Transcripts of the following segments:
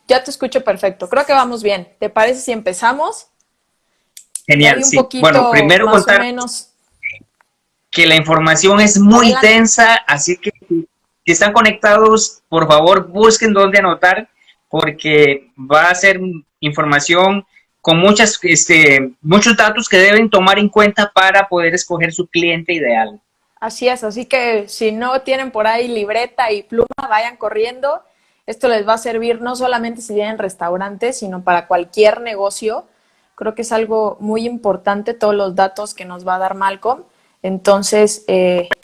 Ya te escucho perfecto. Creo que vamos bien. ¿Te parece si empezamos? Genial, Hay un sí. poquito Bueno, primero más o contar menos. que la información es muy Adelante. densa, así que si están conectados, por favor busquen dónde anotar, porque va a ser información con muchos datos que deben tomar en cuenta para poder escoger su cliente ideal. Así es, así que si no tienen por ahí libreta y pluma, vayan corriendo. Esto les va a servir no solamente si tienen restaurantes, sino para cualquier negocio. Creo que es algo muy importante todos los datos que nos va a dar Malcolm. Entonces,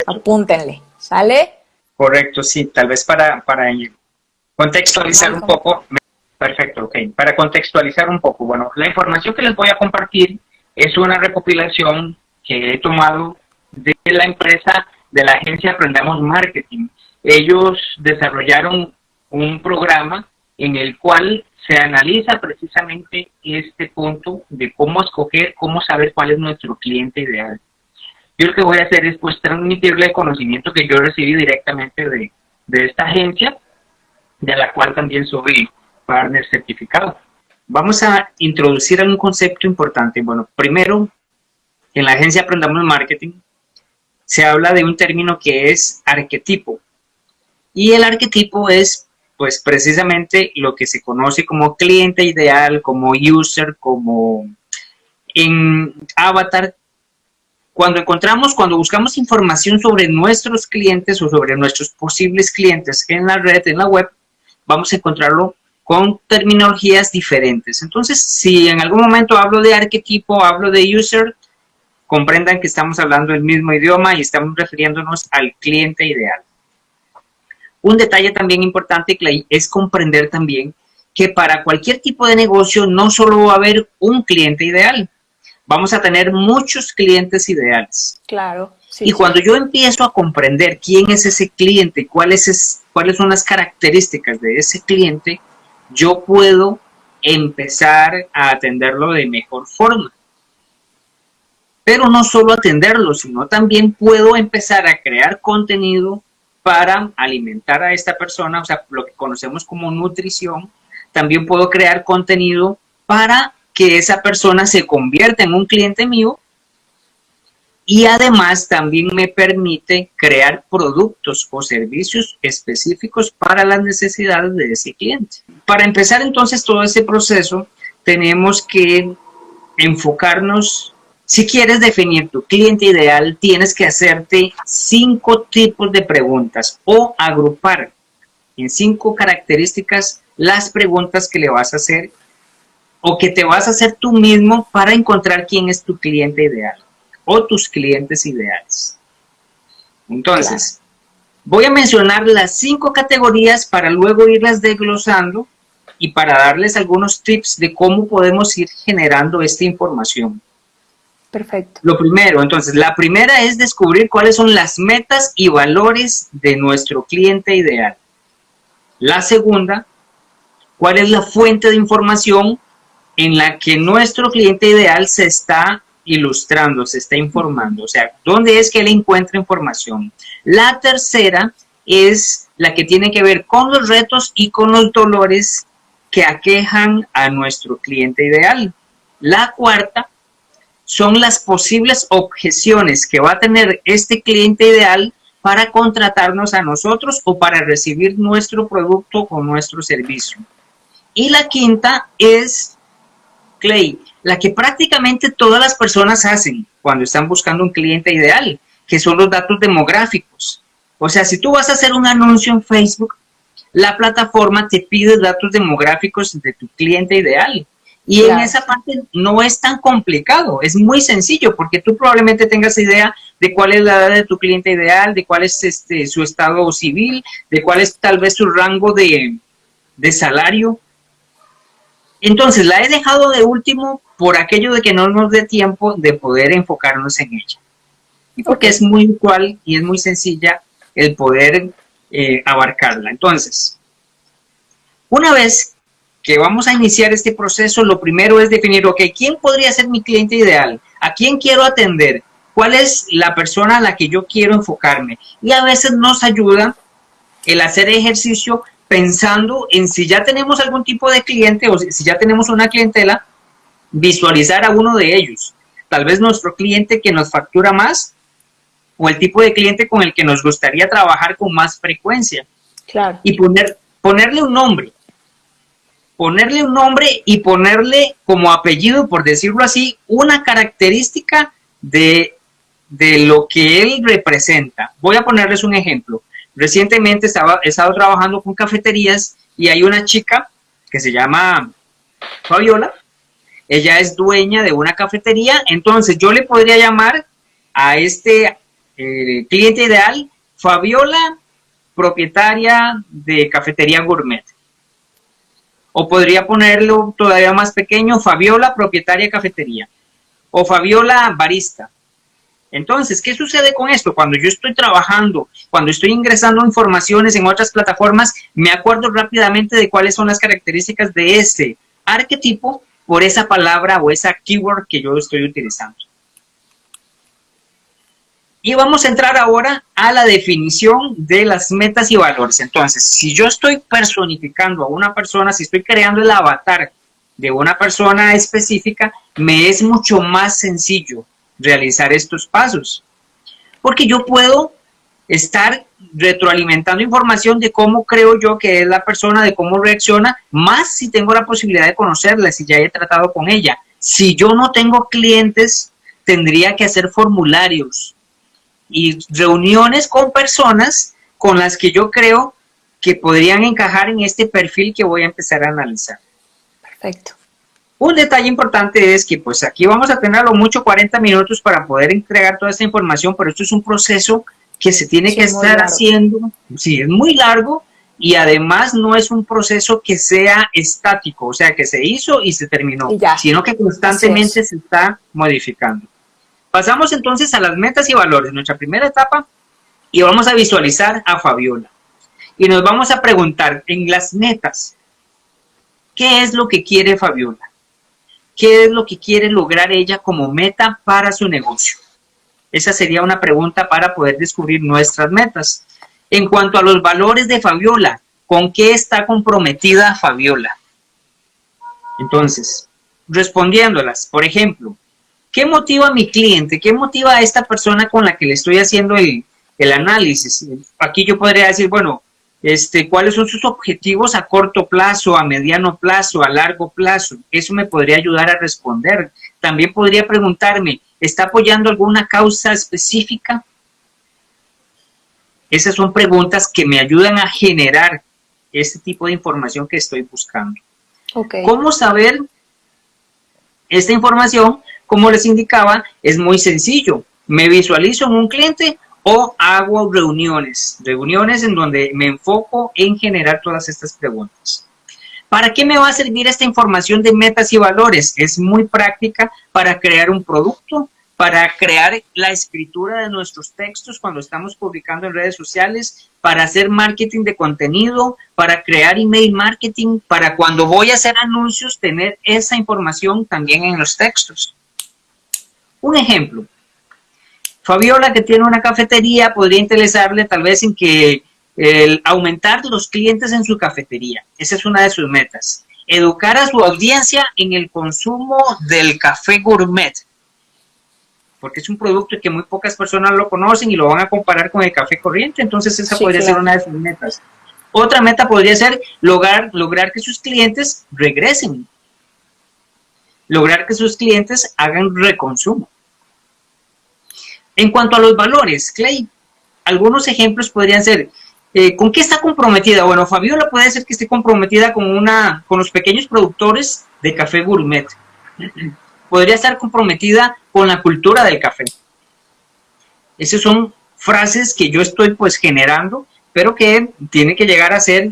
apúntenle, ¿sale? Correcto, sí, tal vez para contextualizar un Malcolm. poco. Perfecto, ok. Para contextualizar un poco, bueno, la información que les voy a compartir es una recopilación que he tomado de la empresa, de la agencia Aprendamos Marketing. Ellos desarrollaron un programa en el cual se analiza precisamente este punto de cómo escoger, cómo saber cuál es nuestro cliente ideal. Yo lo que voy a hacer es pues transmitirle el conocimiento que yo recibí directamente de esta agencia, de la cual también soy partner certificado. Vamos a introducir un concepto importante. Bueno, primero, en la agencia Aprendamos Marketing se habla de un término que es arquetipo. Y el arquetipo es, pues, precisamente lo que se conoce como cliente ideal, como user, como en avatar. Cuando buscamos información sobre nuestros clientes o sobre nuestros posibles clientes en la red, en la web, vamos a encontrarlo con terminologías diferentes. Entonces, si en algún momento hablo de arquetipo, hablo de user, comprendan que estamos hablando el mismo idioma y estamos refiriéndonos al cliente ideal. Un detalle también importante, Clay, es comprender también que para cualquier tipo de negocio no solo va a haber un cliente ideal, vamos a tener muchos clientes ideales. Claro, sí, Y cuando yo empiezo a comprender quién es ese cliente, cuáles son las características de ese cliente, yo puedo empezar a atenderlo de mejor forma. Pero no solo atenderlo, sino también puedo empezar a crear contenido para alimentar a esta persona, o sea, lo que conocemos como nutrición. También puedo crear contenido para que esa persona se convierta en un cliente mío. Y además también me permite crear productos o servicios específicos para las necesidades de ese cliente. Para empezar entonces todo ese proceso, tenemos que enfocarnos. Si quieres definir tu cliente ideal, tienes que hacerte 5 tipos de preguntas o agrupar en 5 características las preguntas que le vas a hacer o que te vas a hacer tú mismo para encontrar quién es tu cliente ideal o tus clientes ideales. Entonces, claro. voy a mencionar las 5 categorías para luego irlas desglosando y para darles algunos tips de cómo podemos ir generando esta información. Perfecto. Lo primero, entonces, la primera es descubrir cuáles son las metas y valores de nuestro cliente ideal. La segunda, cuál es la fuente de información en la que nuestro cliente ideal se está ilustrando, se está informando, o sea, ¿dónde es que él encuentra información? La tercera es la que tiene que ver con los retos y con los dolores que aquejan a nuestro cliente ideal. La cuarta son las posibles objeciones que va a tener este cliente ideal para contratarnos a nosotros o para recibir nuestro producto o nuestro servicio. Y la quinta es, Clay, la que prácticamente todas las personas hacen cuando están buscando un cliente ideal, que son los datos demográficos. O sea, si tú vas a hacer un anuncio en Facebook, la plataforma te pide datos demográficos de tu cliente ideal. Y en Claro. esa parte no es tan complicado, es muy sencillo, porque tú probablemente tengas idea de cuál es la edad de tu cliente ideal, de cuál es su estado civil, de cuál es tal vez su rango de salario. Entonces la he dejado de último por aquello de que no nos dé tiempo de poder enfocarnos en ella. Y porque es muy usual y es muy sencilla el poder abarcarla. Entonces, una vez que vamos a iniciar este proceso, lo primero es definir, ok, ¿quién podría ser mi cliente ideal? ¿A quién quiero atender? ¿Cuál es la persona a la que yo quiero enfocarme? Y a veces nos ayuda el hacer ejercicio pensando en si ya tenemos algún tipo de cliente o si ya tenemos una clientela, visualizar a uno de ellos. Tal vez nuestro cliente que nos factura más o el tipo de cliente con el que nos gustaría trabajar con más frecuencia. Claro. Y ponerle un nombre. Ponerle un nombre y ponerle como apellido, por decirlo así, una característica de lo que él representa. Voy a ponerles un ejemplo. Recientemente he estado trabajando con cafeterías y hay una chica que se llama Fabiola. Ella es dueña de una cafetería, entonces yo le podría llamar a este cliente ideal Fabiola, propietaria de cafetería gourmet. O podría ponerlo todavía más pequeño, Fabiola, propietaria de cafetería. O Fabiola, barista. Entonces, ¿qué sucede con esto? Cuando yo estoy trabajando, cuando estoy ingresando informaciones en otras plataformas, me acuerdo rápidamente de cuáles son las características de ese arquetipo por esa palabra o esa keyword que yo estoy utilizando. Y vamos a entrar ahora a la definición de las metas y valores. Entonces, si yo estoy personificando a una persona, si estoy creando el avatar de una persona específica, me es mucho más sencillo realizar estos pasos. Porque yo puedo estar retroalimentando información de cómo creo yo que es la persona, de cómo reacciona, más si tengo la posibilidad de conocerla, si ya he tratado con ella. Si yo no tengo clientes, tendría que hacer formularios y reuniones con personas con las que yo creo que podrían encajar en este perfil que voy a empezar a analizar. Perfecto. Un detalle importante es que pues aquí vamos a tener a lo mucho 40 minutos para poder entregar toda esta información, pero esto es un proceso que se tiene que estar haciendo, sí, es muy largo y además no es un proceso que sea estático, o sea, que se hizo y se terminó, sino que constantemente se está modificando. Pasamos entonces a las metas y valores, nuestra primera etapa, y vamos a visualizar a Fabiola. Y nos vamos a preguntar en las metas, ¿qué es lo que quiere Fabiola? ¿Qué es lo que quiere lograr ella como meta para su negocio? Esa sería una pregunta para poder descubrir nuestras metas. En cuanto a los valores de Fabiola, ¿con qué está comprometida Fabiola? Entonces, respondiéndolas, por ejemplo, ¿qué motiva a mi cliente? ¿Qué motiva a esta persona con la que le estoy haciendo el análisis? Aquí yo podría decir, bueno, ¿cuáles son sus objetivos a corto plazo, a mediano plazo, a largo plazo? Eso me podría ayudar a responder. También podría preguntarme, ¿está apoyando alguna causa específica? Esas son preguntas que me ayudan a generar este tipo de información que estoy buscando. Okay. ¿Cómo saber esta información? Como les indicaba, es muy sencillo. Me visualizo en un cliente o hago reuniones en donde me enfoco en generar todas estas preguntas. ¿Para qué me va a servir esta información de metas y valores? Es muy práctica para crear un producto, para crear la escritura de nuestros textos cuando estamos publicando en redes sociales, para hacer marketing de contenido, para crear email marketing, para cuando voy a hacer anuncios, tener esa información también en los textos. Un ejemplo, Fabiola, que tiene una cafetería, podría interesarle tal vez en que aumentar los clientes en su cafetería. Esa es una de sus metas. Educar a su audiencia en el consumo del café gourmet, porque es un producto que muy pocas personas lo conocen y lo van a comparar con el café corriente, entonces esa podría ser una de sus metas. Otra meta podría ser lograr que sus clientes regresen, lograr que sus clientes hagan reconsumo. En cuanto a los valores, Clay, algunos ejemplos podrían ser, ¿con qué está comprometida? Bueno, Fabiola puede ser que esté comprometida con los pequeños productores de café gourmet. Podría estar comprometida con la cultura del café. Esas son frases que yo estoy pues generando, pero que tienen que llegar a ser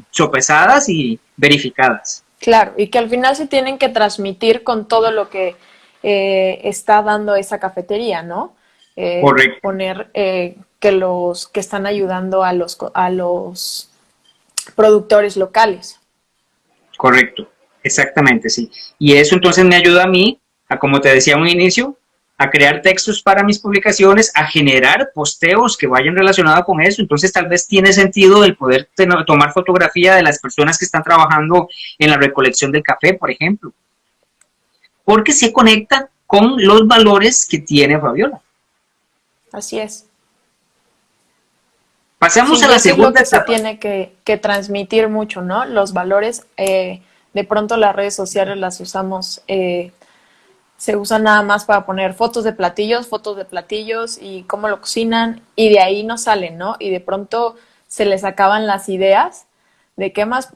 sopesadas y verificadas. Claro, y que al final se tienen que transmitir con todo lo que está dando esa cafetería, ¿no? Correcto. Poner que los que están ayudando a los productores locales. Correcto, exactamente, sí. Y eso entonces me ayuda a mí, como te decía a un inicio, a crear textos para mis publicaciones, a generar posteos que vayan relacionados con eso. Entonces tal vez tiene sentido el poder tomar fotografía de las personas que están trabajando en la recolección del café, por ejemplo, porque se conecta con los valores que tiene Fabiola. Así es. Pasamos Sí, a la eso es lo segunda que se etapa. tiene que transmitir mucho, ¿no? Los valores, de pronto las redes sociales las usamos, se usan nada más para poner fotos de platillos y cómo lo cocinan, y de ahí no salen, ¿no? Y de pronto se les acaban las ideas de qué más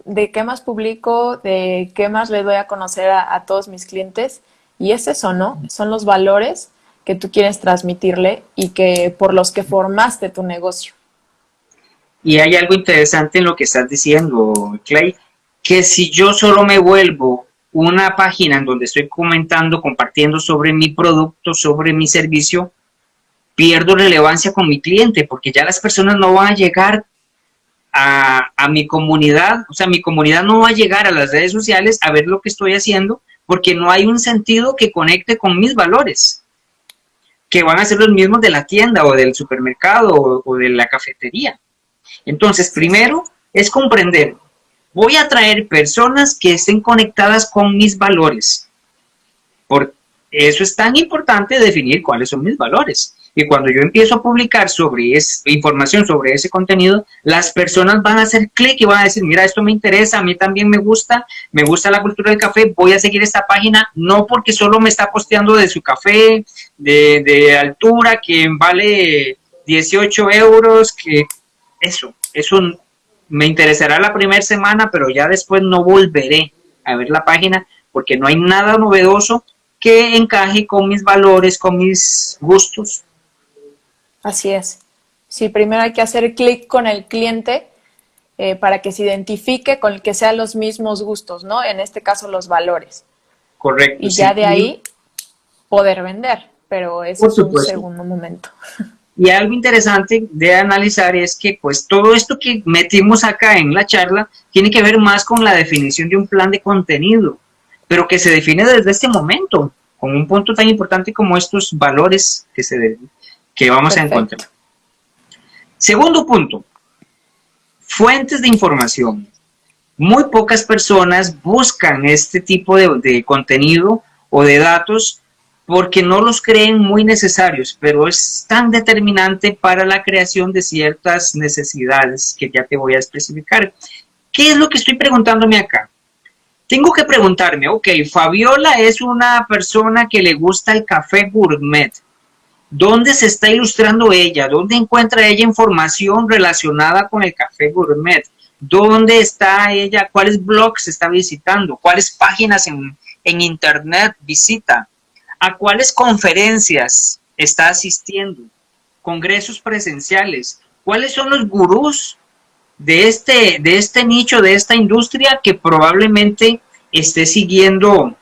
publico, de qué más les doy a conocer a todos mis clientes, y es eso, ¿no? Son los valores que tú quieres transmitirle y que por los que formaste tu negocio. Y hay algo interesante en lo que estás diciendo, Clay, que si yo solo me vuelvo una página en donde estoy comentando, compartiendo sobre mi producto, sobre mi servicio, pierdo relevancia con mi cliente, porque ya las personas no van a llegar a mi comunidad, o sea, mi comunidad no va a llegar a las redes sociales a ver lo que estoy haciendo, porque no hay un sentido que conecte con mis valores, que van a ser los mismos de la tienda o del supermercado o de la cafetería. Entonces, Sí, sí. primero es comprender, voy a traer personas que estén conectadas con mis valores. Por eso es tan importante definir cuáles son mis valores. Y cuando yo empiezo a publicar información sobre ese contenido, las personas van a hacer clic y van a decir, mira, esto me interesa, a mí también me gusta la cultura del café, voy a seguir esta página, no porque solo me está posteando de su café, de altura, que vale 18 euros, que eso me interesará la primera semana, pero ya después no volveré a ver la página porque no hay nada novedoso que encaje con mis valores, con mis gustos. Así es. Sí, primero hay que hacer clic con el cliente para que se identifique con el que sean los mismos gustos, ¿no? En este caso, los valores. Correcto, Y ya sí. de ahí poder vender, pero ese Por es un supuesto. segundo momento. Y algo interesante de analizar es que pues todo esto que metimos acá en la charla tiene que ver más con la definición de un plan de contenido, pero que se define desde este momento, con un punto tan importante como estos valores que vamos a encontrar. Perfecto. Segundo punto, fuentes de información. Muy pocas personas buscan este tipo de contenido o de datos porque no los creen muy necesarios, pero es tan determinante para la creación de ciertas necesidades que ya te voy a especificar. ¿Qué es lo que estoy preguntándome acá? Tengo que preguntarme, ok, Fabiola es una persona que le gusta el café gourmet. ¿Dónde se está ilustrando ella? ¿Dónde encuentra ella información relacionada con el café gourmet? ¿Dónde está ella? ¿Cuáles blogs está visitando? ¿Cuáles páginas en internet visita? ¿A cuáles conferencias está asistiendo? ¿Congresos presenciales? ¿Cuáles son los gurús de este nicho, de esta industria que probablemente esté siguiendo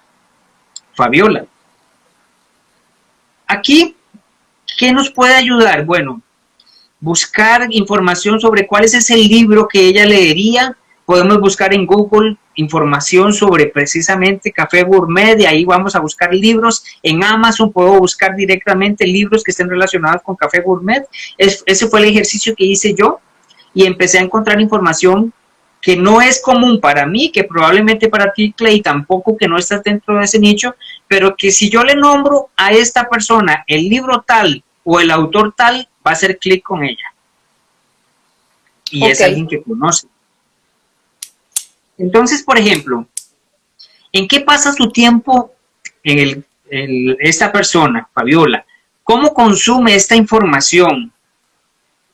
Fabiola? Aquí, ¿qué nos puede ayudar? Bueno, buscar información sobre cuál es ese libro que ella leería. Podemos buscar en Google información sobre precisamente café gourmet, y ahí vamos a buscar libros. En Amazon puedo buscar directamente libros que estén relacionados con café gourmet. Ese fue el ejercicio que hice yo y empecé a encontrar información que no es común para mí, que probablemente para ti, Clay, tampoco, que no estás dentro de ese nicho, pero que si yo le nombro a esta persona el libro tal o el autor tal, va a hacer clic con ella. Y es alguien que conoce. Entonces, por ejemplo, ¿en qué pasa su tiempo esta persona, Fabiola? ¿Cómo consume esta información?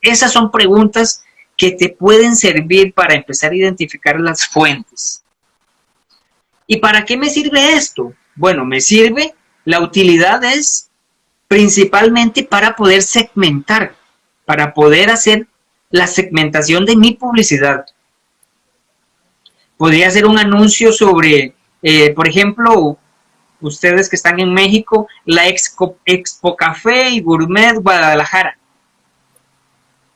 Esas son preguntas que te pueden servir para empezar a identificar las fuentes. ¿Y para qué me sirve esto? Bueno, me sirve, la utilidad es principalmente para poder segmentar, para poder hacer la segmentación de mi publicidad. Podría hacer un anuncio sobre, por ejemplo, ustedes que están en México, la Expo Café y Gourmet Guadalajara,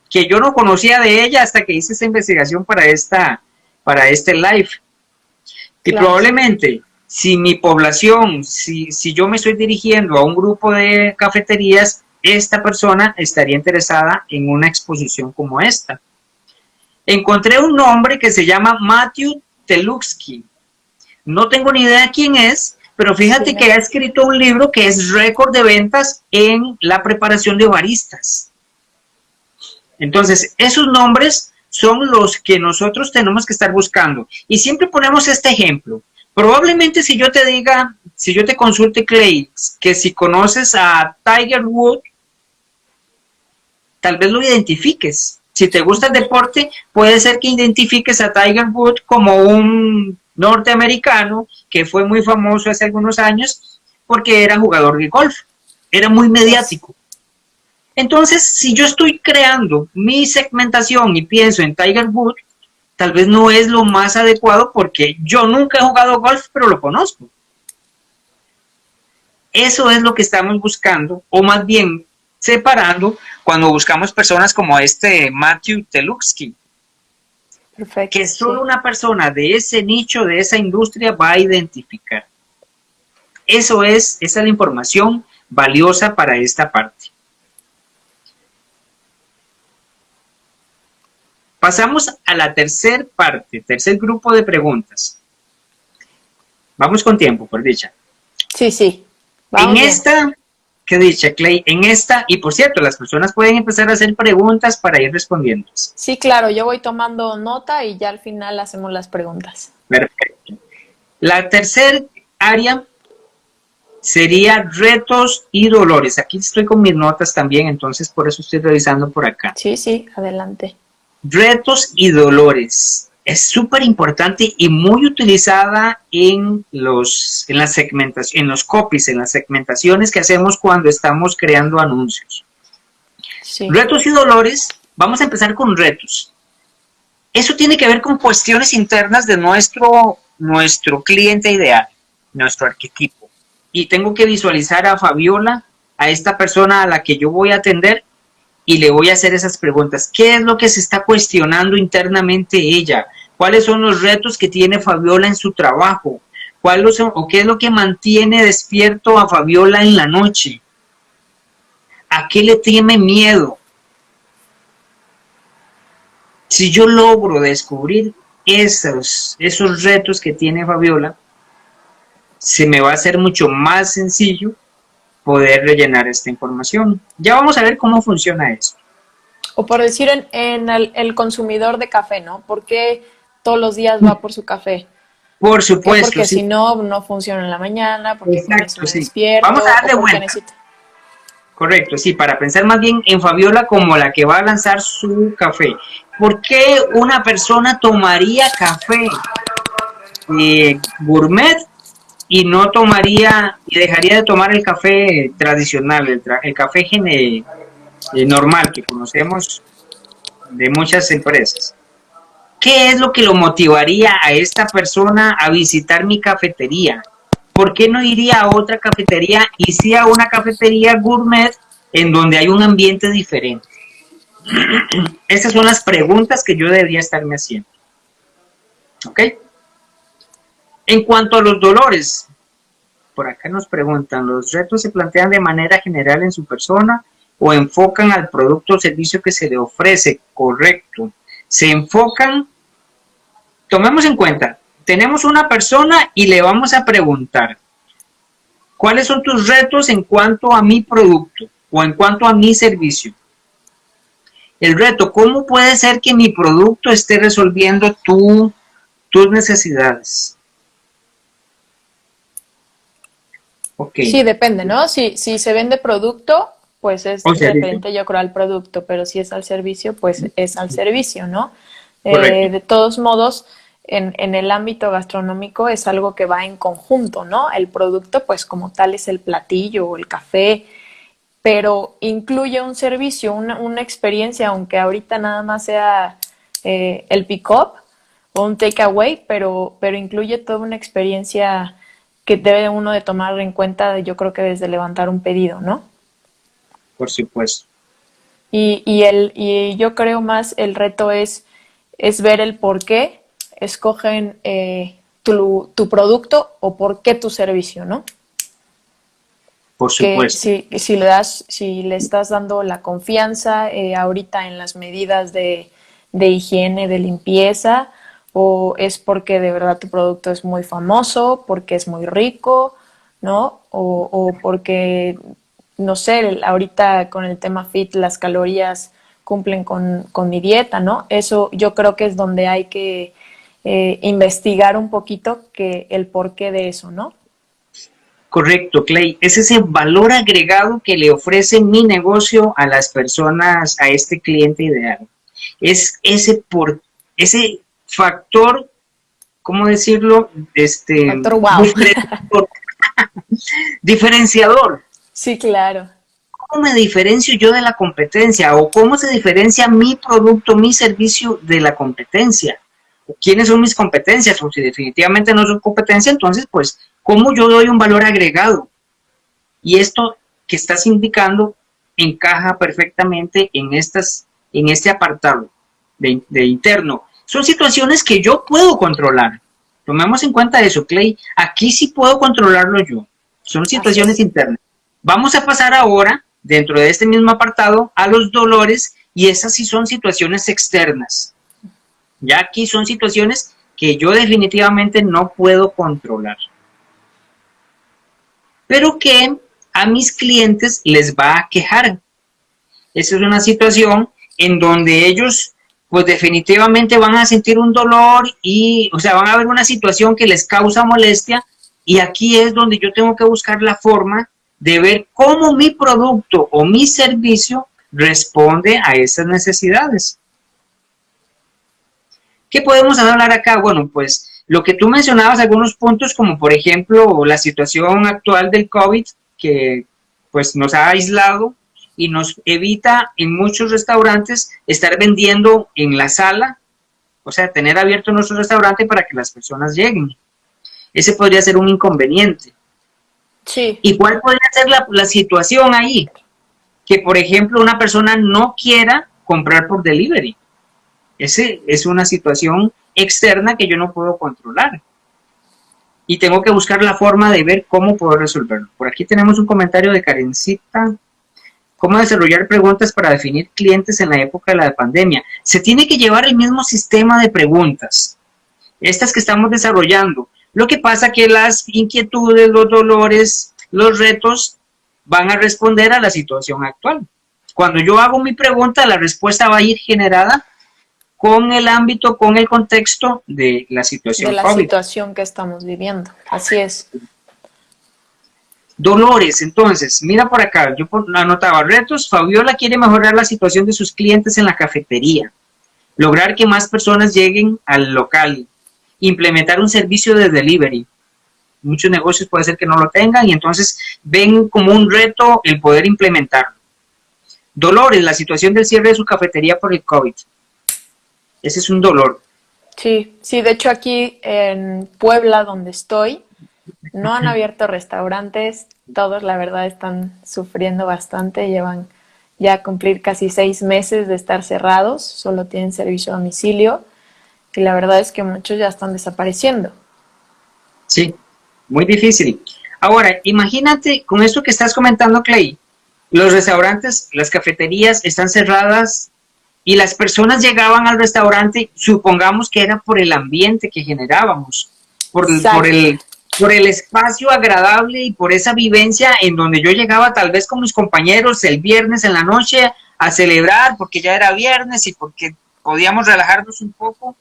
que yo no conocía de ella hasta que hice esta investigación para este live. Y claro, probablemente si mi población, si yo me estoy dirigiendo a un grupo de cafeterías, esta persona estaría interesada en una exposición como esta. Encontré un nombre que se llama Matthew Teluksky. No tengo ni idea quién es, pero fíjate que ha escrito un libro que es récord de ventas en la preparación de baristas. Entonces, esos nombres son los que nosotros tenemos que estar buscando. Y siempre ponemos este ejemplo. Probablemente si yo te diga, si yo te consulte, Clay, que si conoces a Tiger Woods, tal vez lo identifiques. Si te gusta el deporte, puede ser que identifiques a Tiger Woods como un norteamericano que fue muy famoso hace algunos años porque era jugador de golf, era muy mediático. Entonces, si yo estoy creando mi segmentación y pienso en Tiger Woods, tal vez no es lo más adecuado porque yo nunca he jugado golf, pero lo conozco. Eso es lo que estamos buscando, o más bien separando cuando buscamos personas como este Matthew Teluksky. Perfecto, que solo una persona de ese nicho, de esa industria va a identificar. Esa es la información valiosa para esta parte. Pasamos a la tercera parte, tercer grupo de preguntas. Vamos con tiempo, por dicha. Sí. Vamos en esta, ¿qué dicha, Clay? En esta, y por cierto, las personas pueden empezar a hacer preguntas para ir respondiendo. Sí, claro, yo voy tomando nota y ya al final hacemos las preguntas. Perfecto. La tercera área sería retos y dolores. Aquí estoy con mis notas también, entonces por eso estoy revisando por acá. Sí, adelante. Retos y dolores. Es súper importante y muy utilizada en las segmentaciones, en los copies, en las segmentaciones que hacemos cuando estamos creando anuncios. Sí. Retos y dolores. Vamos a empezar con retos. Eso tiene que ver con cuestiones internas de nuestro cliente ideal, nuestro arquetipo. Y tengo que visualizar a Fabiola, a esta persona a la que yo voy a atender, y le voy a hacer esas preguntas. ¿Qué es lo que se está cuestionando internamente ella? ¿Cuáles son los retos que tiene Fabiola en su trabajo? ¿Qué es lo que mantiene despierto a Fabiola en la noche? ¿A qué le teme miedo? Si yo logro descubrir esos retos que tiene Fabiola, se me va a hacer mucho más sencillo poder rellenar esta información. Ya vamos a ver cómo funciona eso. O por decir en el consumidor de café, ¿no? ¿Por qué todos los días va por su café? Por supuesto. Porque sí. Si no funciona en la mañana, porque exacto, sí. Despierto. Vamos a darle vuelta. Correcto, sí, para pensar más bien en Fabiola como la que va a lanzar su café. ¿Por qué una persona tomaría café gourmet y no tomaría y dejaría de tomar el café tradicional, el café normal que conocemos de muchas empresas? ¿Qué es lo que lo motivaría a esta persona a visitar mi cafetería? ¿Por qué no iría a otra cafetería y sí a una cafetería gourmet en donde hay un ambiente diferente? Esas son las preguntas que yo debería estarme haciendo. ¿Ok? En cuanto a los dolores, por acá nos preguntan, ¿los retos se plantean de manera general en su persona o enfocan al producto o servicio que se le ofrece? Correcto. Se enfocan, tomemos en cuenta, tenemos una persona y le vamos a preguntar, ¿cuáles son tus retos en cuanto a mi producto o en cuanto a mi servicio? El reto, ¿cómo puede ser que mi producto esté resolviendo tus necesidades? Okay. Sí, depende, ¿no? Si se vende producto, pues es referente, yo creo, al producto, pero si es al servicio, pues es al servicio, ¿no? De todos modos, en el ámbito gastronómico es algo que va en conjunto, ¿no? El producto, pues como tal, es el platillo o el café, pero incluye un servicio, una experiencia, aunque ahorita nada más sea el pick-up o un takeaway, pero incluye toda una experiencia que debe uno de tomar en cuenta, yo creo que desde levantar un pedido, ¿no? Por supuesto. Y yo creo más el reto es ver el por qué escogen tu producto o por qué tu servicio, ¿no? Por supuesto. Que si le estás dando la confianza ahorita en las medidas de higiene, de limpieza, o es porque de verdad tu producto es muy famoso, porque es muy rico, ¿no? O porque, no sé, ahorita con el tema fit las calorías cumplen con mi dieta, ¿no? Eso yo creo que es donde hay que investigar un poquito el porqué de eso, ¿no? Correcto, Clay. Es ese valor agregado que le ofrece mi negocio a las personas, a este cliente ideal. Es ese factor, ¿cómo decirlo? Factor wow. Diferenciador. Sí, claro. ¿Cómo me diferencio yo de la competencia? ¿O cómo se diferencia mi producto, mi servicio de la competencia? ¿Quiénes son mis competencias? O si definitivamente no son competencia, entonces, pues, ¿cómo yo doy un valor agregado? Y esto que estás indicando encaja perfectamente en este apartado de interno. Son situaciones que yo puedo controlar. Tomemos en cuenta eso, Clay. Aquí sí puedo controlarlo yo. Son situaciones internas. Vamos a pasar ahora, dentro de este mismo apartado, a los dolores, y esas sí son situaciones externas. Ya aquí son situaciones que yo definitivamente no puedo controlar, pero que a mis clientes les va a quejar. Esa es una situación en donde ellos pues definitivamente van a sentir un dolor o sea, van a ver una situación que les causa molestia, y aquí es donde yo tengo que buscar la forma de ver cómo mi producto o mi servicio responde a esas necesidades. ¿Qué podemos hablar acá? Bueno, pues lo que tú mencionabas, algunos puntos como por ejemplo la situación actual del COVID, que pues nos ha aislado y nos evita en muchos restaurantes estar vendiendo en la sala, o sea, tener abierto nuestro restaurante para que las personas lleguen. Ese podría ser un inconveniente. Sí. ¿Y cuál podría ser la situación ahí? Que por ejemplo una persona no quiera comprar por delivery. Ese es una situación externa que yo no puedo controlar. Y tengo que buscar la forma de ver cómo puedo resolverlo. Por aquí tenemos un comentario de Karencita. ¿Cómo desarrollar preguntas para definir clientes en la época de la pandemia? Se tiene que llevar el mismo sistema de preguntas. Estas que estamos desarrollando. Lo que pasa que las inquietudes, los dolores, los retos van a responder a la situación actual. Cuando yo hago mi pregunta, la respuesta va a ir generada con el ámbito, con el contexto de la situación de la COVID. situación que estamos viviendo. Así es. Dolores, entonces, mira por acá, yo anotaba retos. Fabiola quiere mejorar la situación de sus clientes en la cafetería, lograr que más personas lleguen al local, implementar un servicio de delivery. Muchos negocios puede ser que no lo tengan y entonces ven como un reto el poder implementarlo. Dolores, la situación del cierre de su cafetería por el COVID. Ese es un dolor. Sí, de hecho aquí en Puebla, donde estoy, no han abierto restaurantes, todos la verdad están sufriendo bastante, llevan ya a cumplir casi 6 meses de estar cerrados, solo tienen servicio a domicilio y la verdad es que muchos ya están desapareciendo. Sí, muy difícil. Ahora, imagínate con esto que estás comentando, Clay, los restaurantes, las cafeterías están cerradas y las personas llegaban al restaurante, supongamos que era por el ambiente que generábamos, por el espacio agradable y por esa vivencia en donde yo llegaba tal vez con mis compañeros el viernes en la noche a celebrar porque ya era viernes y porque podíamos relajarnos un poco.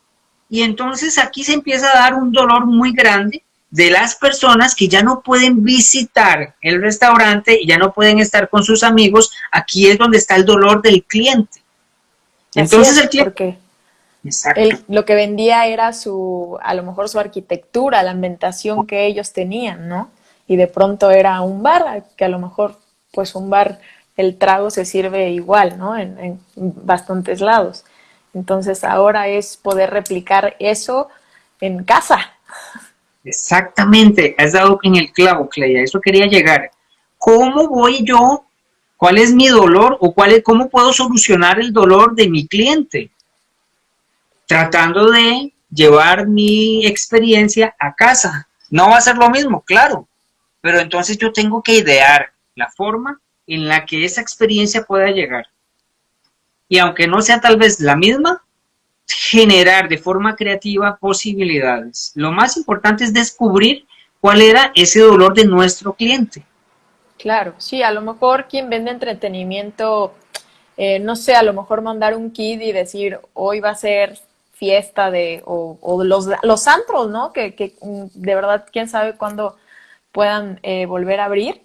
Y entonces aquí se empieza a dar un dolor muy grande de las personas que ya no pueden visitar el restaurante y ya no pueden estar con sus amigos. Aquí es donde está el dolor del cliente. Entonces el cliente... Lo que vendía era a lo mejor su arquitectura, la ambientación que ellos tenían, ¿no? Y de pronto era un bar, que a lo mejor, pues un bar, el trago se sirve igual, ¿no? En bastantes lados. Entonces ahora es poder replicar eso en casa. Exactamente, has dado en el clavo, Clay, a eso quería llegar. ¿Cómo voy yo? ¿Cuál es mi dolor? ¿O cómo puedo solucionar el dolor de mi cliente? Tratando de llevar mi experiencia a casa. No va a ser lo mismo, claro, pero entonces yo tengo que idear la forma en la que esa experiencia pueda llegar. Y aunque no sea tal vez la misma, generar de forma creativa posibilidades. Lo más importante es descubrir cuál era ese dolor de nuestro cliente. Claro, sí, a lo mejor quien vende entretenimiento, no sé, a lo mejor mandar un kit y decir, hoy va a ser fiesta o los antros, ¿no? De verdad, quién sabe cuándo puedan volver a abrir.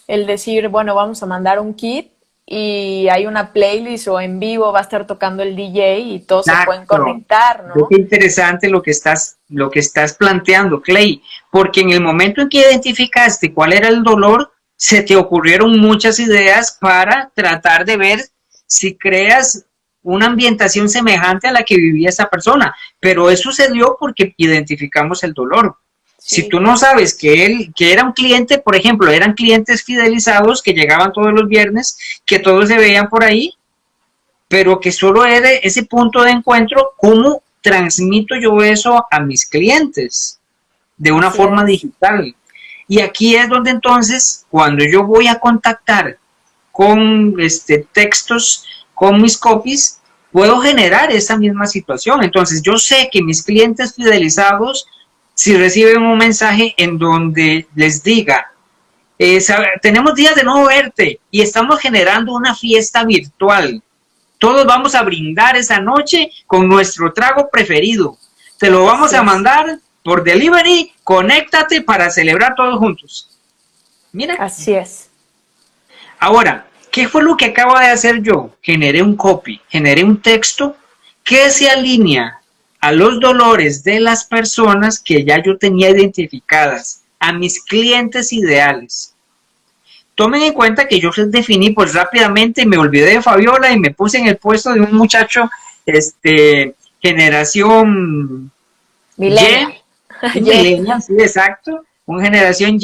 El decir, bueno, vamos a mandar un kit y hay una playlist o en vivo va a estar tocando el DJ y todos se pueden conectar, ¿no? Qué interesante lo que estás planteando, Clay, porque en el momento en que identificaste cuál era el dolor, se te ocurrieron muchas ideas para tratar de ver si creas una ambientación semejante a la que vivía esa persona, pero eso se dio porque identificamos el dolor. Sí. Si tú no sabes que era un cliente, por ejemplo, eran clientes fidelizados que llegaban todos los viernes, que todos se veían por ahí, pero que solo era ese punto de encuentro, ¿cómo transmito yo eso a mis clientes? De una forma digital. Y aquí es donde entonces, cuando yo voy a contactar con textos, con mis copies, puedo generar esa misma situación. Entonces yo sé que mis clientes fidelizados, si reciben un mensaje en donde les diga, tenemos días de no verte y estamos generando una fiesta virtual, todos vamos a brindar esa noche con nuestro trago preferido, te lo vamos a mandar por delivery, conéctate para celebrar todos juntos. Mira. Así es. Ahora, ¿qué fue lo que acabo de hacer yo? Generé un copy, generé un texto que se alinea a los dolores de las personas que ya yo tenía identificadas, a mis clientes ideales. Tomen en cuenta que yo les definí pues rápidamente, me olvidé de Fabiola y me puse en el puesto de un muchacho, generación Millennial. Millennial, sí, exacto, una generación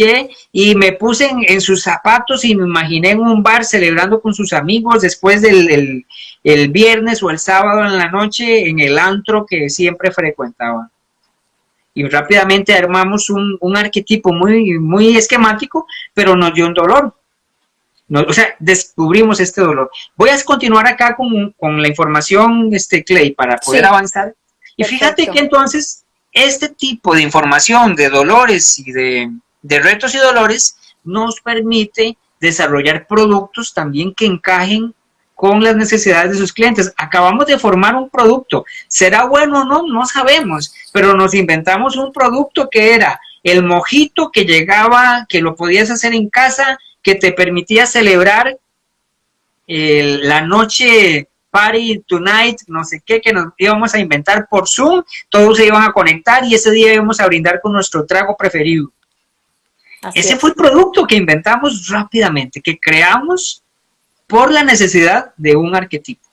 y me puse en sus zapatos y me imaginé en un bar celebrando con sus amigos después del el viernes o el sábado en la noche en el antro que siempre frecuentaba. Y rápidamente armamos un arquetipo muy, muy esquemático, pero nos dio un dolor. O sea, descubrimos este dolor. Voy a continuar acá con la información, Clay, para poder avanzar. Y fíjate que entonces este tipo de información de dolores y de retos y dolores nos permite desarrollar productos también que encajen con las necesidades de sus clientes. Acabamos de formar un producto. ¿Será bueno o no? No sabemos, pero nos inventamos un producto que era el mojito que llegaba, que lo podías hacer en casa, que te permitía celebrar la noche party tonight, no sé qué, que nos íbamos a inventar por Zoom, todos se iban a conectar y ese día íbamos a brindar con nuestro trago preferido. Ese fue el producto que inventamos rápidamente, que creamos por la necesidad de un arquetipo.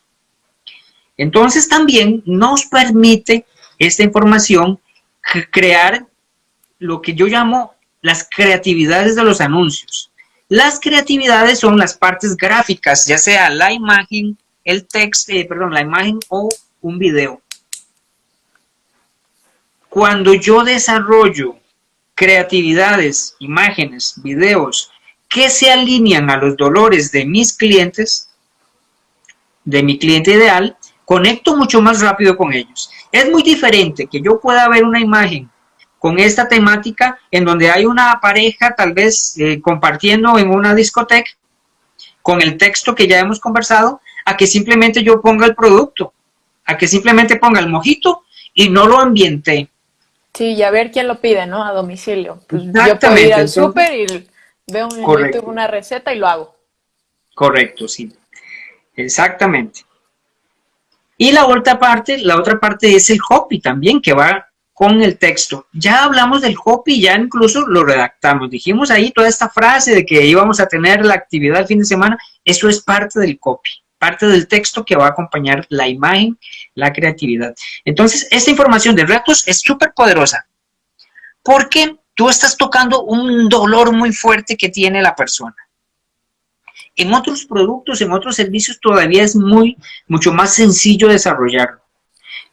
Entonces también nos permite esta información crear lo que yo llamo las creatividades de los anuncios. Las creatividades son las partes gráficas, ya sea la imagen, el texto, la imagen o un video. Cuando yo desarrollo creatividades, imágenes, videos que se alinean a los dolores de mis clientes, de mi cliente ideal, conecto mucho más rápido con ellos. Es muy diferente que yo pueda ver una imagen con esta temática en donde hay una pareja tal vez compartiendo en una discoteca con el texto que ya hemos conversado, a que simplemente yo ponga el producto, a que simplemente ponga el mojito y no lo ambienté. Sí, y a ver quién lo pide, ¿no? A domicilio. Pues yo puedo ir al súper y veo en YouTube una receta y lo hago. Correcto, sí. Exactamente. Y la otra parte es el copy también, que va con el texto. Ya hablamos del copy, ya incluso lo redactamos. Dijimos ahí toda esta frase de que íbamos a tener la actividad el fin de semana. Eso es parte del copy, parte del texto que va a acompañar la imagen, la creatividad. Entonces, esta información de retos es súper poderosa porque tú estás tocando un dolor muy fuerte que tiene la persona. En otros productos, en otros servicios todavía es mucho más sencillo desarrollarlo.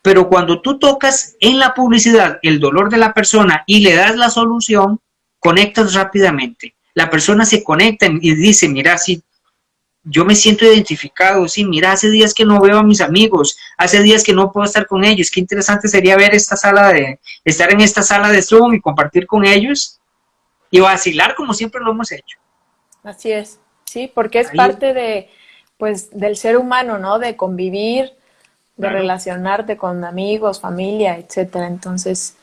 Pero cuando tú tocas en la publicidad el dolor de la persona y le das la solución, conectas rápidamente. La persona se conecta y dice, mira, sí, yo me siento identificado, sí, mira, hace días que no veo a mis amigos, hace días que no puedo estar con ellos, qué interesante sería estar en esta sala de Zoom y compartir con ellos y vacilar como siempre lo hemos hecho. Así es, sí, porque es Ahí, parte de, pues, del ser humano, ¿no? De convivir, de claro, relacionarte con amigos, familia, etcétera. Entonces,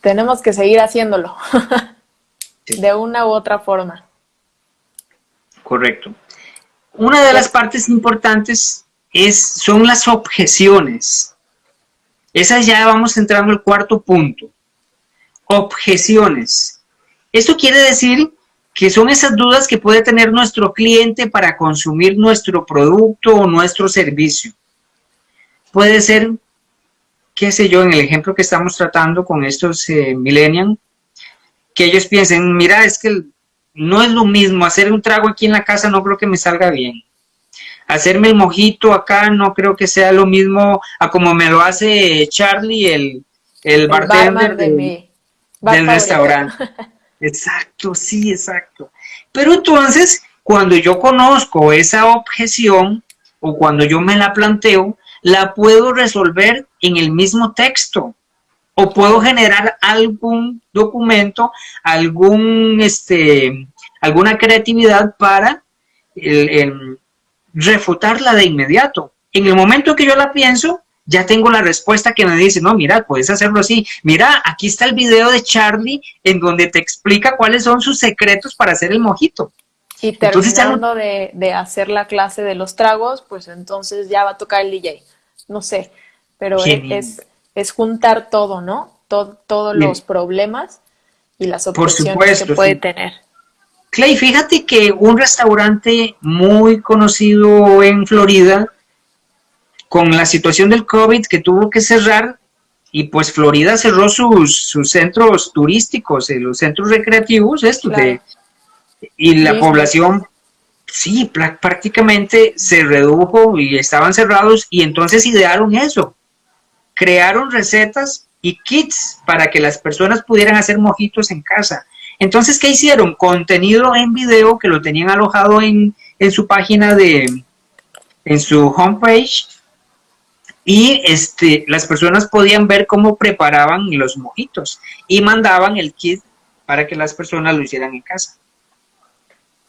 tenemos que seguir haciéndolo sí, de una u otra forma. correcto. Una de las partes importantes son las objeciones. Esas ya vamos entrando al cuarto punto. Objeciones. Esto quiere decir que son esas dudas que puede tener nuestro cliente para consumir nuestro producto o nuestro servicio. Puede ser, qué sé yo, en el ejemplo que estamos tratando con estos millennials, que ellos piensen, mira, es que no es lo mismo hacer un trago aquí en la casa, no creo que me salga bien. Hacerme el mojito acá no creo que sea lo mismo a como me lo hace Charlie, el El barman bartender de mi bar del favorito. restaurante. Exacto, sí, exacto. Pero entonces, cuando yo conozco esa objeción o cuando yo me la planteo, la puedo resolver en el mismo texto o puedo Claro. generar algún documento, alguna creatividad para el refutarla de inmediato. En el momento que yo la pienso, ya tengo la respuesta que me dice, no, mira, puedes hacerlo así. Mira, aquí está el video de Charlie en donde te explica cuáles son sus secretos para hacer el mojito. Y Entonces ya no... terminando de hacer la clase de los tragos, pues entonces ya va a tocar el DJ. No sé, pero Genial. es juntar todo, ¿no? Todos los Bien, problemas y las por objeciones que supuesto, puede sí. tener. Clay, fíjate que un restaurante muy conocido en Florida, con la situación del COVID que tuvo que cerrar, y pues Florida cerró sus centros turísticos, los centros recreativos, Claro, y la Disney. población, sí, prácticamente se redujo y estaban cerrados, y entonces idearon eso, crearon recetas y kits para que las personas pudieran hacer mojitos en casa. Entonces, ¿qué hicieron? Contenido en video que lo tenían alojado en su página en su homepage, y las personas podían ver cómo preparaban los mojitos y mandaban el kit para que las personas lo hicieran en casa.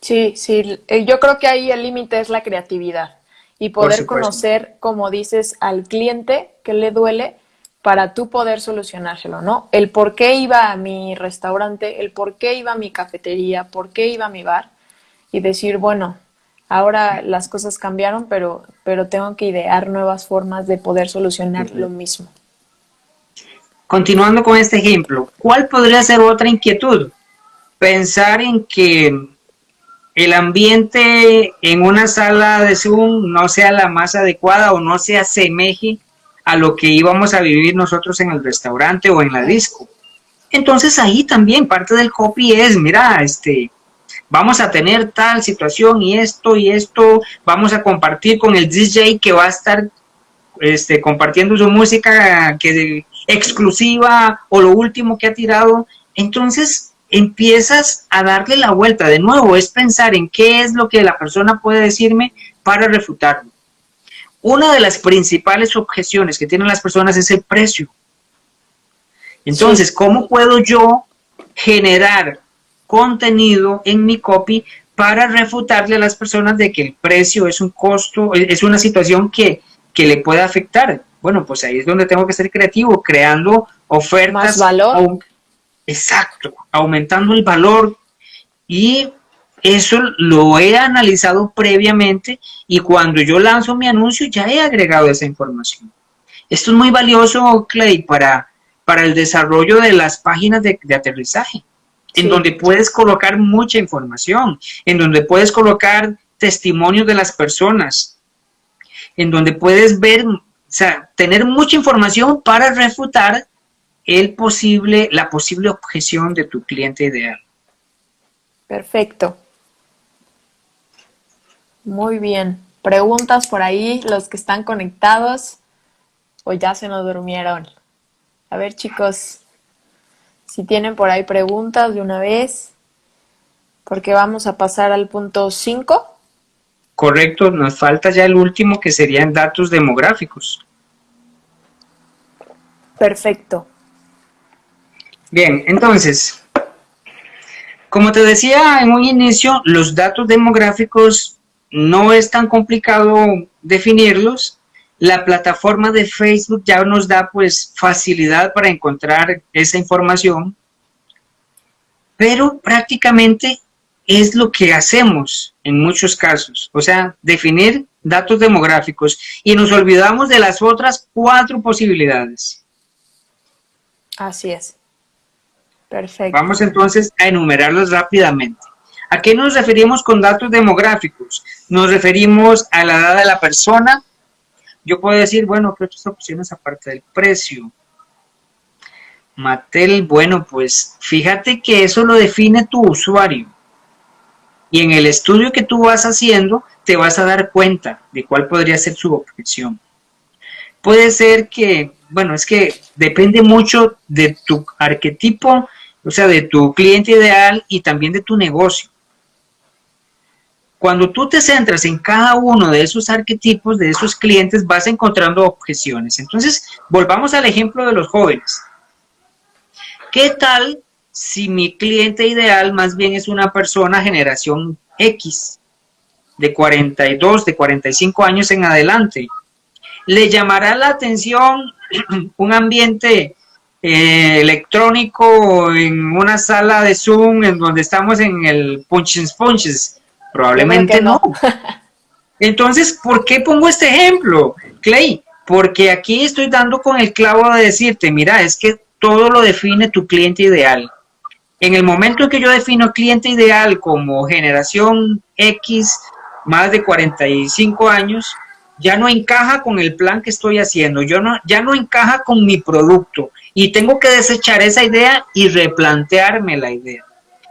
Sí, sí, yo creo que ahí el límite es la creatividad y Por poder supuesto. conocer, como dices, al cliente que le duele para tú poder solucionárselo, ¿no? El por qué iba a mi restaurante, el por qué iba a mi cafetería, por qué iba a mi bar y decir, bueno, ahora las cosas cambiaron, pero tengo que idear nuevas formas de poder solucionar lo mismo. Continuando con este ejemplo, ¿cuál podría ser otra inquietud? Pensar en que el ambiente en una sala de Zoom no sea la más adecuada o no se asemeje a lo que íbamos a vivir nosotros en el restaurante o en la disco. Entonces ahí también parte del copy es, mira, vamos a tener tal situación y esto, vamos a compartir con el DJ que va a estar compartiendo su música exclusiva o lo último que ha tirado. Entonces empiezas a darle la vuelta. De nuevo, es pensar en qué es lo que la persona puede decirme para refutarlo. Una de las principales objeciones que tienen las personas es el precio. Sí, Entonces, ¿cómo puedo yo generar contenido en mi copy para refutarle a las personas de que el precio es un costo, es una situación que le puede afectar? Bueno, pues ahí es donde tengo que ser creativo, creando más ofertas, valor. exacto, aumentando el valor, y eso lo he analizado previamente, y cuando yo lanzo mi anuncio ya he agregado esa información. Esto es muy valioso, Clay, para el desarrollo de las páginas de aterrizaje, en Sí, donde puedes colocar mucha información, en donde puedes colocar testimonios de las personas, en donde puedes ver, o sea, tener mucha información para refutar la posible objeción de tu cliente ideal. perfecto. Muy bien. Preguntas por ahí, los que están conectados. o ya se nos durmieron. A ver, chicos, si tienen por ahí preguntas de una vez, porque vamos a pasar al punto 5. Correcto, nos falta ya el último que serían datos demográficos. Perfecto. Bien, entonces, como te decía en un inicio, los datos demográficos no es tan complicado definirlos. La plataforma de Facebook ya nos da pues facilidad para encontrar esa información, pero prácticamente es lo que hacemos en muchos casos, o sea, definir datos demográficos y nos olvidamos de las otras 4 posibilidades. Así es. Perfecto. Vamos entonces a enumerarlos rápidamente. ¿A qué nos referimos con datos demográficos? Nos referimos a la edad de la persona. Yo puedo decir, bueno, ¿qué otras opciones aparte del precio? Mattel, bueno, pues fíjate que eso lo define tu usuario. Y en el estudio que tú vas haciendo, te vas a dar cuenta de cuál podría ser su objeción. Puede ser que, bueno, es que depende mucho de tu arquetipo, o sea, de tu cliente ideal y también de tu negocio. Cuando tú te centras en cada uno de esos arquetipos, de esos clientes, vas encontrando objeciones. Entonces, volvamos al ejemplo de los jóvenes. ¿Qué tal si mi cliente ideal más bien es una persona generación X, de 42, de 45 años en adelante? ¿Le llamará la atención un ambiente electrónico en una sala de Zoom en donde estamos en el punches? Probablemente no. Entonces, ¿por qué pongo este ejemplo, Clay? Porque aquí estoy dando con el clavo de decirte, mira, es que todo lo define tu cliente ideal. En el momento en que yo defino cliente ideal como generación X, más de 45 años, ya no encaja con el plan que estoy haciendo, ya no encaja con mi producto y tengo que desechar esa idea y replantearme la idea.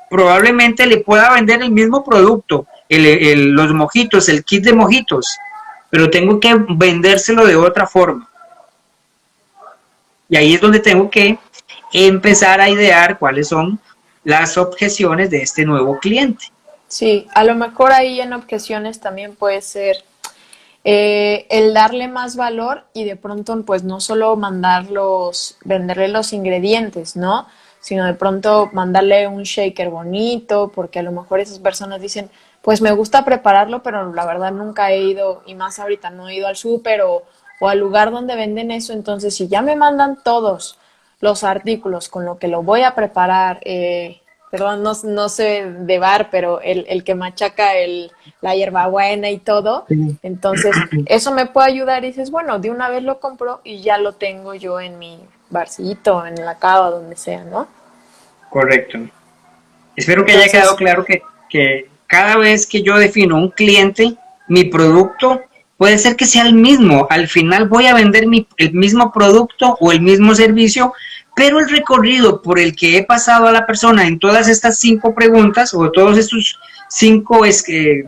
Probablemente le pueda vender el mismo producto, los mojitos, el kit de mojitos, pero tengo que vendérselo de otra forma. Y ahí es donde tengo que empezar a idear cuáles son las objeciones de este nuevo cliente. Sí, a lo mejor ahí en objeciones también puede ser el darle más valor y de pronto pues no solo venderle los ingredientes, ¿no? Sino de pronto mandarle un shaker bonito, porque a lo mejor esas personas dicen, pues me gusta prepararlo, pero la verdad nunca he ido, y más ahorita no he ido al súper o al lugar donde venden eso, entonces si ya me mandan todos los artículos con lo que lo voy a preparar, perdón, no sé de bar, pero el que machaca la hierbabuena y todo, entonces eso me puede ayudar y dices, bueno, de una vez lo compro y ya lo tengo yo en mi barcito, en la cava, donde sea, ¿no? Correcto. Espero que haya quedado claro que cada vez que yo defino un cliente, mi producto puede ser que sea el mismo. Al final voy a vender el mismo producto o el mismo servicio, pero el recorrido por el que he pasado a la persona en todas estas 5 preguntas o todos estos 5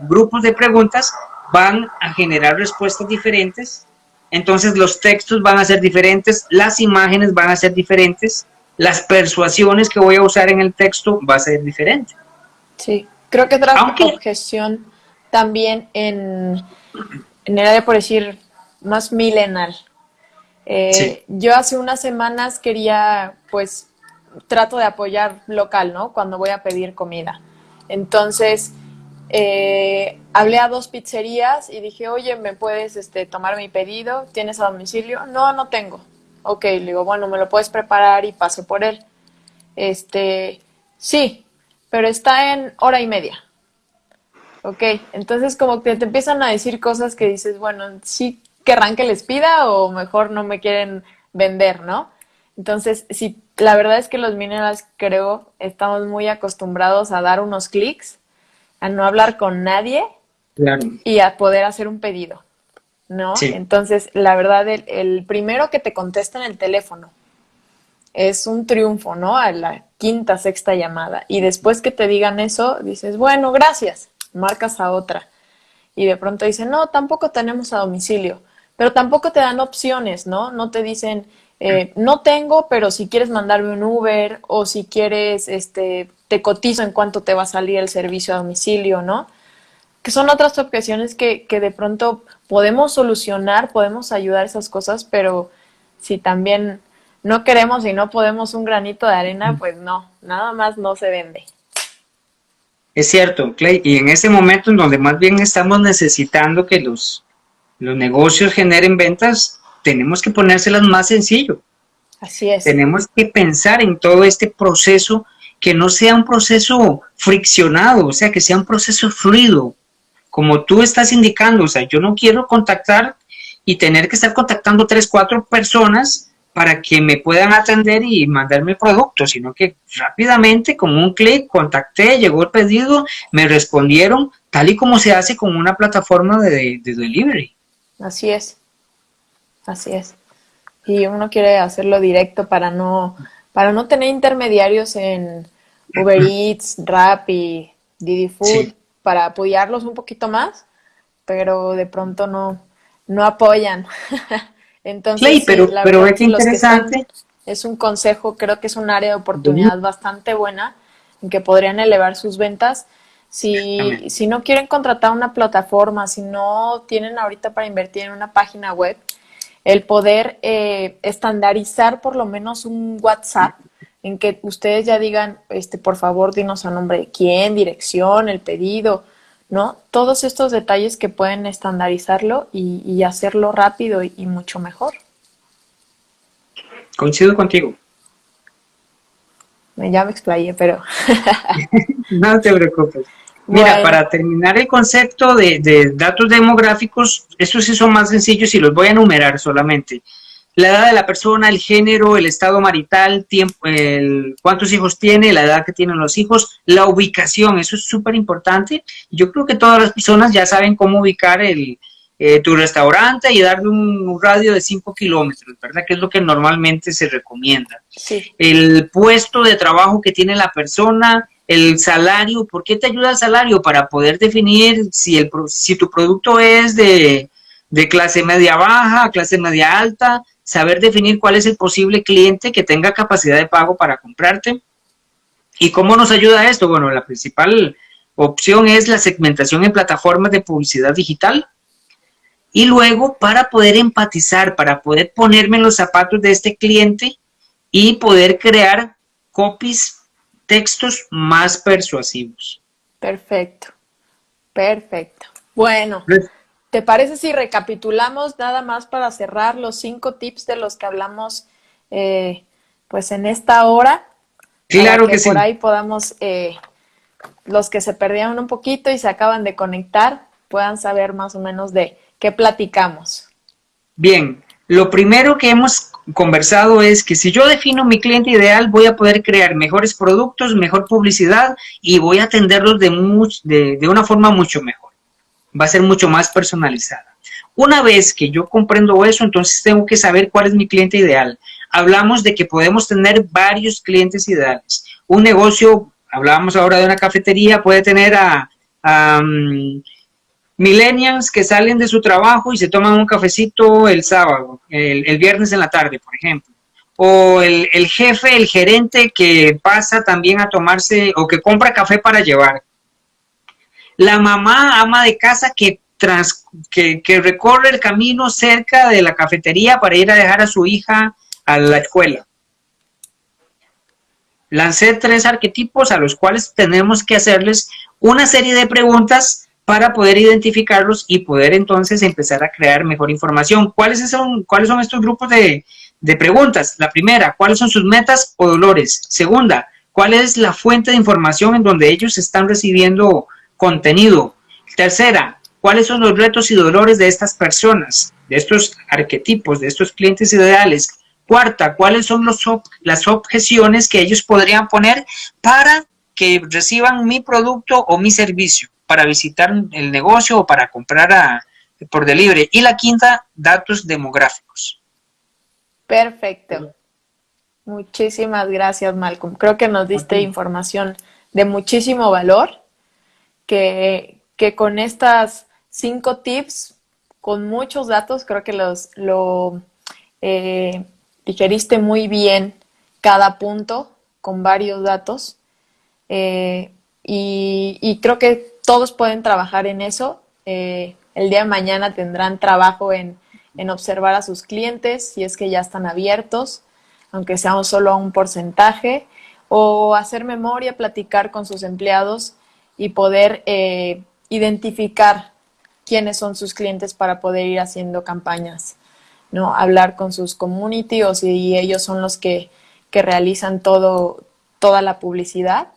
grupos de preguntas van a generar respuestas diferentes. Entonces los textos van a ser diferentes, las imágenes van a ser diferentes, las persuasiones que voy a usar en el texto va a ser diferente. Sí, creo que otra objeción también en el área, por decir, más milenal. Sí. Yo hace unas semanas quería, pues, trato de apoyar local, ¿no? Cuando voy a pedir comida. Entonces, hablé a 2 pizzerías y dije, oye, ¿me puedes tomar mi pedido? ¿Tienes a domicilio? No, no tengo. Ok, le digo, bueno, ¿me lo puedes preparar y paso por él? Sí, pero está en hora y media. Ok, entonces como que te empiezan a decir cosas que dices, bueno, sí querrán que les pida o mejor no me quieren vender, ¿no? Entonces, sí, la verdad es que los millennials creo estamos muy acostumbrados a dar unos clics, a no hablar con nadie, claro, y a poder hacer un pedido, ¿no? Sí. Entonces, la verdad, el primero que te contesta en el teléfono es un triunfo, ¿no? A la 5ª, 6ª llamada. Y después que te digan eso, dices, bueno, gracias, marcas a otra. Y de pronto dicen, no, tampoco tenemos a domicilio. pero tampoco te dan opciones, ¿no? No te dicen, no tengo, pero si quieres mandarme un Uber o si quieres, te cotizo en cuánto te va a salir el servicio a domicilio, ¿no? Que son otras objeciones que de pronto podemos solucionar, podemos ayudar a esas cosas, pero si también no queremos y no podemos un granito de arena, pues no, nada más no se vende. Es cierto, Clay, y en este momento en donde más bien estamos necesitando que los negocios generen ventas, tenemos que ponérselas más sencillo. Así es. Tenemos que pensar en todo este proceso, que no sea un proceso friccionado, o sea, que sea un proceso fluido, como tú estás indicando. O sea, yo no quiero contactar y tener que estar contactando 3, 4 personas para que me puedan atender y mandarme el producto, sino que rápidamente, con un clic, contacté, llegó el pedido, me respondieron, tal y como se hace con una plataforma de delivery. Así es. Así es. Y uno quiere hacerlo directo para no tener intermediarios en Uber Eats, Rappi, Didi Food, Sí. para apoyarlos un poquito más, pero de pronto no apoyan. Entonces, Clay, sí, la pero verdad, ve qué sí, los que están, interesante. es un consejo, creo que es un área de oportunidad bastante buena en que podrían elevar sus ventas. Si no quieren contratar una plataforma, si no tienen ahorita para invertir en una página web, el poder estandarizar por lo menos un WhatsApp en que ustedes ya digan, por favor, dinos a nombre de quién, dirección, el pedido, ¿no? Todos estos detalles que pueden estandarizarlo y hacerlo rápido y mucho mejor. Coincido contigo. Ya me explayé, pero No te preocupes. Mira, bueno, para terminar el concepto de datos demográficos, estos sí son más sencillos y los voy a enumerar solamente. La edad de la persona, el género, el estado marital, tiempo, cuántos hijos tiene, la edad que tienen los hijos, la ubicación, eso es súper importante. Yo creo que todas las personas ya saben cómo ubicar tu restaurante y darle un radio de 5 kilómetros, ¿verdad? Que es lo que normalmente se recomienda. sí, El puesto de trabajo que tiene la persona, el salario. ¿Por qué te ayuda el salario? Para poder definir si tu producto es de clase media baja, clase media alta, saber definir cuál es el posible cliente que tenga capacidad de pago para comprarte. ¿Y cómo nos ayuda esto? Bueno, la principal opción es la segmentación en plataformas de publicidad digital. Y luego, para poder empatizar, para poder ponerme en los zapatos de este cliente y poder crear copies, textos más persuasivos. perfecto, perfecto. Bueno, ¿te parece si recapitulamos nada más para cerrar los 5 tips de los que hablamos pues en esta hora? Para Claro que que sí. por ahí podamos, los que se perdieron un poquito y se acaban de conectar, puedan saber más o menos de qué platicamos. Bien, lo primero que hemos conversado es que si yo defino mi cliente ideal, voy a poder crear mejores productos, mejor publicidad y voy a atenderlos de una forma mucho mejor. Va a ser mucho más personalizada. Una vez que yo comprendo eso, entonces tengo que saber cuál es mi cliente ideal. Hablamos de que podemos tener varios clientes ideales. Un negocio, hablábamos ahora de una cafetería, puede tener a millennials que salen de su trabajo y se toman un cafecito el sábado, el viernes en la tarde, por ejemplo. O el jefe, el gerente que pasa también a tomarse o que compra café para llevar. La mamá, ama de casa que recorre el camino cerca de la cafetería para ir a dejar a su hija a la escuela. Lancé 3 arquetipos a los cuales tenemos que hacerles una serie de preguntas para poder identificarlos y poder entonces empezar a crear mejor información. ¿Cuáles son estos grupos de preguntas? La primera, ¿cuáles son sus metas o dolores? Segunda, ¿cuál es la fuente de información en donde ellos están recibiendo contenido? Tercera, ¿cuáles son los retos y dolores de estas personas, de estos arquetipos, de estos clientes ideales? Cuarta, ¿cuáles son las objeciones que ellos podrían poner para que reciban mi producto o mi servicio, para visitar el negocio o para comprar por delivery? Y la quinta, datos demográficos. Perfecto. Muchísimas gracias, Malcolm. Creo que nos diste información de muchísimo valor, que con estas 5 tips con muchos datos, creo que lo digeriste muy bien cada punto con varios datos. Y creo que todos pueden trabajar en eso. El día de mañana tendrán trabajo en observar a sus clientes, si es que ya están abiertos, aunque sea solo a un porcentaje, o hacer memoria, platicar con sus empleados y poder identificar quiénes son sus clientes para poder ir haciendo campañas, ¿no? Hablar con sus community o si ellos son los que realizan toda la publicidad,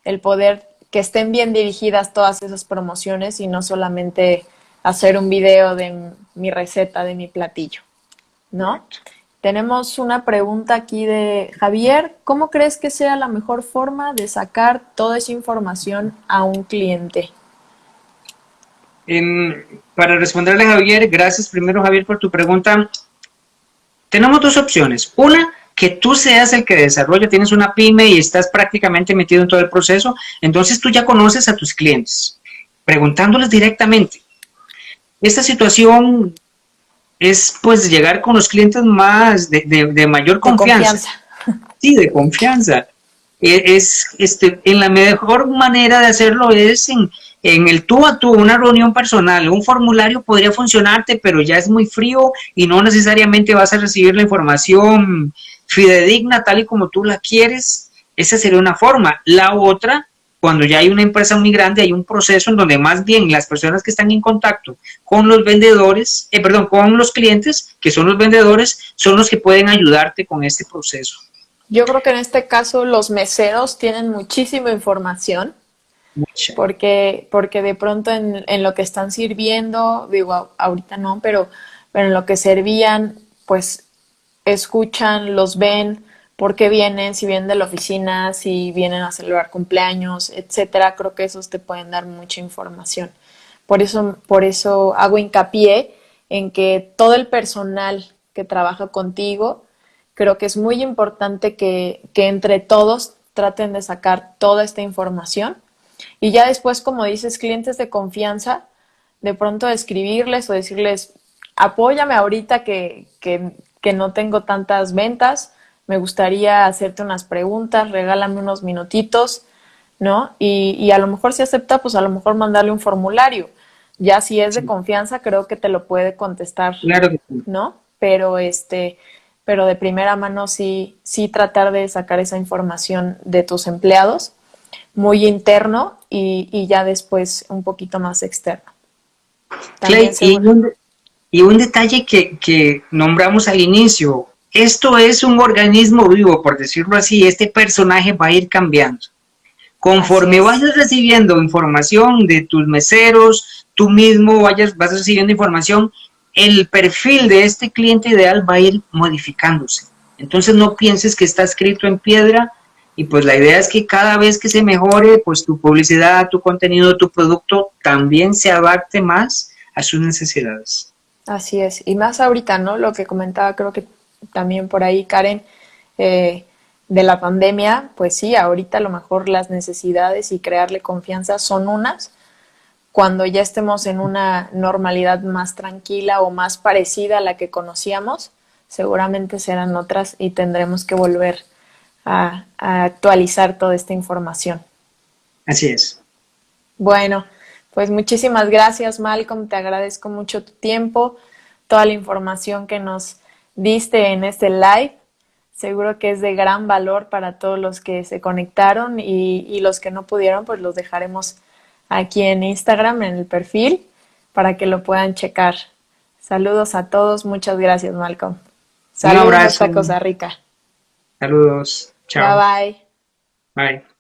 el poder que estén bien dirigidas todas esas promociones y no solamente hacer un video de mi receta, de mi platillo, ¿no? Tenemos una pregunta aquí de Javier. ¿Cómo crees que sea la mejor forma de sacar toda esa información a un cliente? Para responderle a Javier, gracias primero Javier por tu pregunta. Tenemos dos opciones. Una, que tú seas el que desarrolla, tienes una pyme y estás prácticamente metido en todo el proceso, entonces tú ya conoces a tus clientes, preguntándoles directamente. Esta situación es pues llegar con los clientes más de mayor confianza. Sí, de confianza. En la mejor manera de hacerlo es en el tú a tú, una reunión personal. Un formulario podría funcionarte, pero ya es muy frío y no necesariamente vas a recibir la información fidedigna tal y como tú la quieres. Esa sería una forma. La otra, cuando ya hay una empresa muy grande, hay un proceso en donde más bien las personas que están en contacto con los vendedores, con los clientes, que son los vendedores, son los que pueden ayudarte con este proceso. Yo creo que en este caso los meseros tienen muchísima información, porque de pronto en lo que están sirviendo, digo, ahorita no, pero en lo que servían, pues escuchan, los ven, por qué vienen, si vienen de la oficina, si vienen a celebrar cumpleaños, etcétera. Creo que esos te pueden dar mucha información. Por eso hago hincapié en que todo el personal que trabaja contigo, creo que es muy importante que entre todos traten de sacar toda esta información. Y ya después, como dices, clientes de confianza, de pronto escribirles o decirles, apóyame ahorita que no tengo tantas ventas, me gustaría hacerte unas preguntas, regálame unos minutitos, ¿no? Y a lo mejor si acepta, pues a lo mejor mandarle un formulario. Ya si es de confianza, creo que te lo puede contestar, claro que sí, ¿no? Pero de primera mano sí tratar de sacar esa información de tus empleados, muy interno y ya después un poquito más externo. Clay, y un detalle que nombramos al inicio, esto es un organismo vivo, por decirlo así, este personaje va a ir cambiando. Conforme vayas recibiendo información de tus meseros, tú mismo vas recibiendo información, el perfil de este cliente ideal va a ir modificándose. Entonces no pienses que está escrito en piedra y pues la idea es que cada vez que se mejore, pues tu publicidad, tu contenido, tu producto también se adapte más a sus necesidades. Así es, y más ahorita, ¿no? Lo que comentaba, creo que también por ahí, Karen, de la pandemia, pues sí, ahorita a lo mejor las necesidades y crearle confianza son unas. Cuando ya estemos en una normalidad más tranquila o más parecida a la que conocíamos, seguramente serán otras y tendremos que volver a actualizar toda esta información. Así es. Bueno, pues muchísimas gracias, Malcolm, te agradezco mucho tu tiempo, toda la información que nos diste en este live. Seguro que es de gran valor para todos los que se conectaron y los que no pudieron, pues los dejaremos aquí en Instagram, en el perfil, para que lo puedan checar. Saludos a todos, muchas gracias, Malcolm. Saludos hasta Costa Rica. Saludos, chao. Bye bye. Bye.